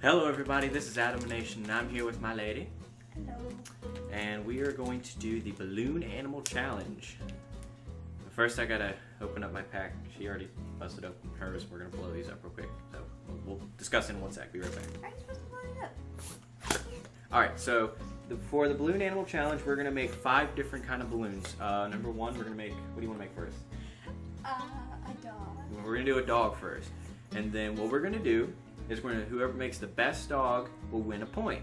Hello everybody, this is Adam Nation and I'm here with my lady. Hello. And we are going to do the Balloon Animal Challenge. First I gotta open up my pack. She already busted open hers. We're gonna blow these up real quick. So we'll discuss in one sec. Be right back. How are you supposed to blow it up? Alright, so for the Balloon Animal Challenge we're gonna make 5 different kind of balloons. Number 1, we're gonna make, what do you want to make first? A dog. We're gonna do a dog first. And then what we're gonna do is whoever makes the best dog will win a point.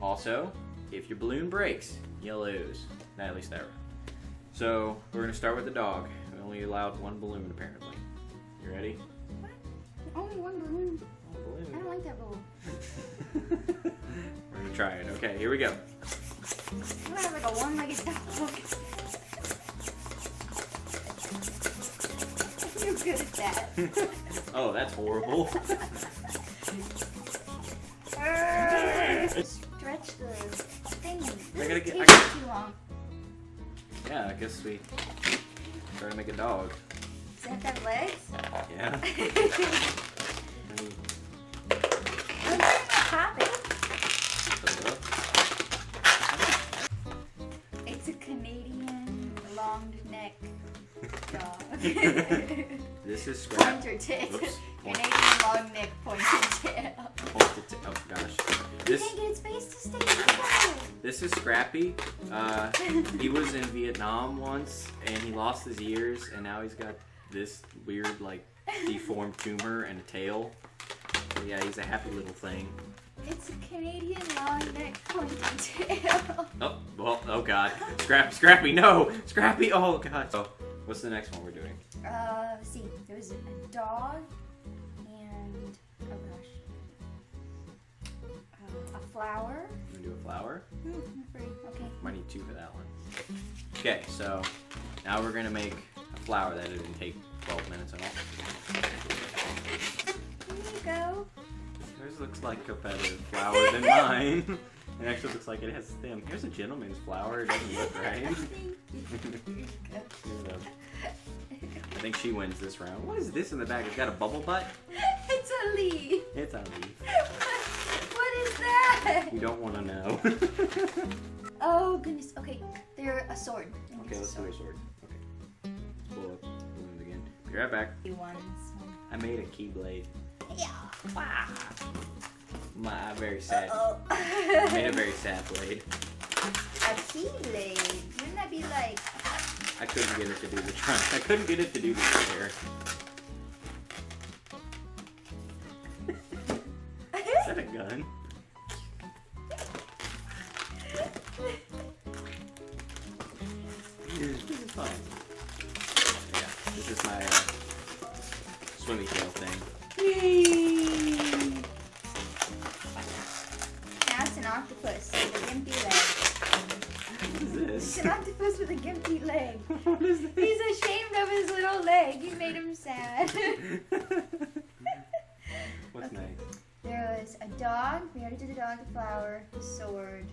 Also, if your balloon breaks, you lose. Nah, at least that. So we're gonna start with the dog. We only allowed 1 balloon apparently. You ready? What? Only 1 balloon? One balloon. I don't like that rule. We're gonna try it. Okay, here we go. I'm gonna have like a one-legged dog. You're good at that. Oh, that's horrible. Stretch the thing. I gotta get- too long. Yeah, I guess we try to make a dog. Does it have to have legs? Yeah. I'm trying to pop it. It's a Canadian long neck dog. This is Scrap. Pointer tail. Oops. Canadian long neck pointer tail. Oh gosh. You can't get its face to stay together. This is Scrappy. He was in Vietnam once, and he lost his ears, and now he's got this weird, like, deformed tumor and a tail. So, yeah, he's a happy little thing. It's a Canadian long neck pointer tail. Oh, well, oh god. Scrappy, no! Scrappy, oh god. So, what's the next one we're doing? Let's see. There was a dog and, oh gosh, a flower. We're gonna do a flower. Okay. Might need 2 for that one. Okay, so now we're gonna make a flower that didn't take 12 minutes at all. Here you go. Yours looks like a better flower than mine. It actually looks like it has stem. Here's a gentleman's flower. It doesn't look right. I think she wins this round. What is this in the bag? It's got a bubble butt? It's a leaf. It's a leaf. What is that? You don't want to know. Oh goodness. Okay, they're a sword. Okay, let's do a sword. Okay. Let's pull up balloons again. Be right back. Ones. I made a keyblade. Yeah. Wow. My very sad. Uh-oh. I made a very sad blade. A keyblade. Wouldn't that be like? I couldn't get it to do the trunk. I couldn't get it to do the hair. Is that a gun? This is fun. Yeah, this is my swimmy tail thing. Now it's an octopus with a gimpy leg. What is this? It's an octopus with a gimpy leg. What is this? He's ashamed of his little leg. You made him sad. What's Okay. next? There was a dog. We already did the dog, the flower, the sword,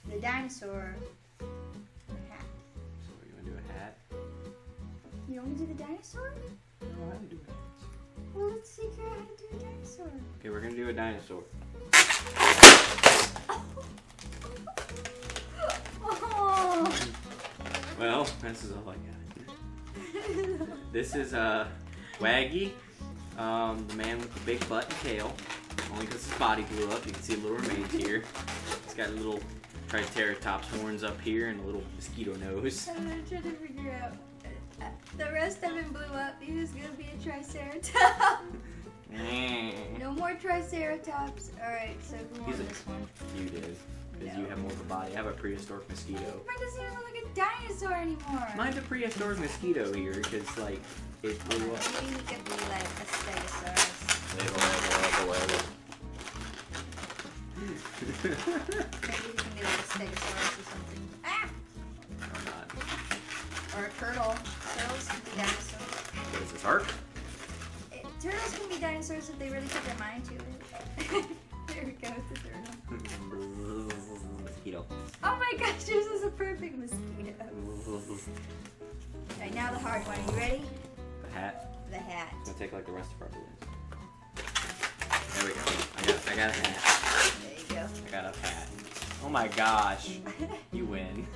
the dinosaur, the hat. So you want to do a hat? You want me to do the dinosaur? I don't know how to do it. Well, let's figure out how to do a dinosaur. Okay, we're gonna do a dinosaur. Oh. Well, this is all I got. This is Waggy, the man with the big butt and tail. Only because his body blew up. You can see a little remains here. He's got little Triceratops horns up here and a little mosquito nose. I'm gonna try to figure out. The rest of him blew up. He was gonna be a triceratops. No more triceratops. Alright, so who won this one? You did. Because you have more of a body. I have a prehistoric mosquito. Mine doesn't even look like a dinosaur anymore. Mine's a prehistoric mosquito here because, like, it blew up. Maybe he could be like a stegosaurus. Maybe Maybe he can be like a stegosaurus or something. Ah! I'm not. Or a turtle. Turtles can be dinosaurs. What is this, Ark? Turtles can be dinosaurs if they really put their mind to it. There we go, it's a turtle. Mosquito. Oh my gosh, this is a perfect mosquito. Alright, now the hard one. Are you ready? The hat. The hat. It's gonna take like the rest of our balloons. There we go. I got it. I got a hat. There you go. I got a hat. Oh my gosh. You win.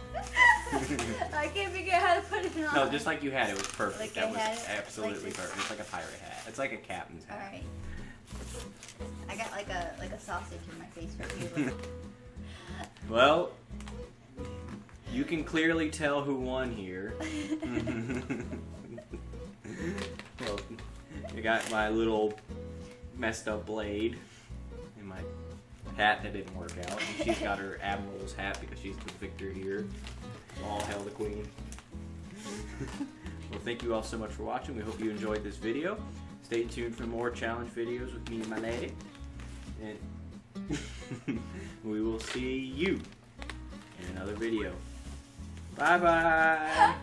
I can't figure out how to put it on. No, just like you had it was perfect. Like that I was had it, absolutely like this. perfect. It's like a pirate hat. It's like a captain's hat. Alright. I got like a sausage in my face right here. Well, you can clearly tell who won here. Well, I got my little messed up blade and my hat that didn't work out. And she's got her admiral's hat because she's the victor here. All hail the queen. Well, thank you all so much for watching. We hope you enjoyed this video. Stay tuned for more challenge videos with me and my lady. And we will see you in another video. Bye-bye.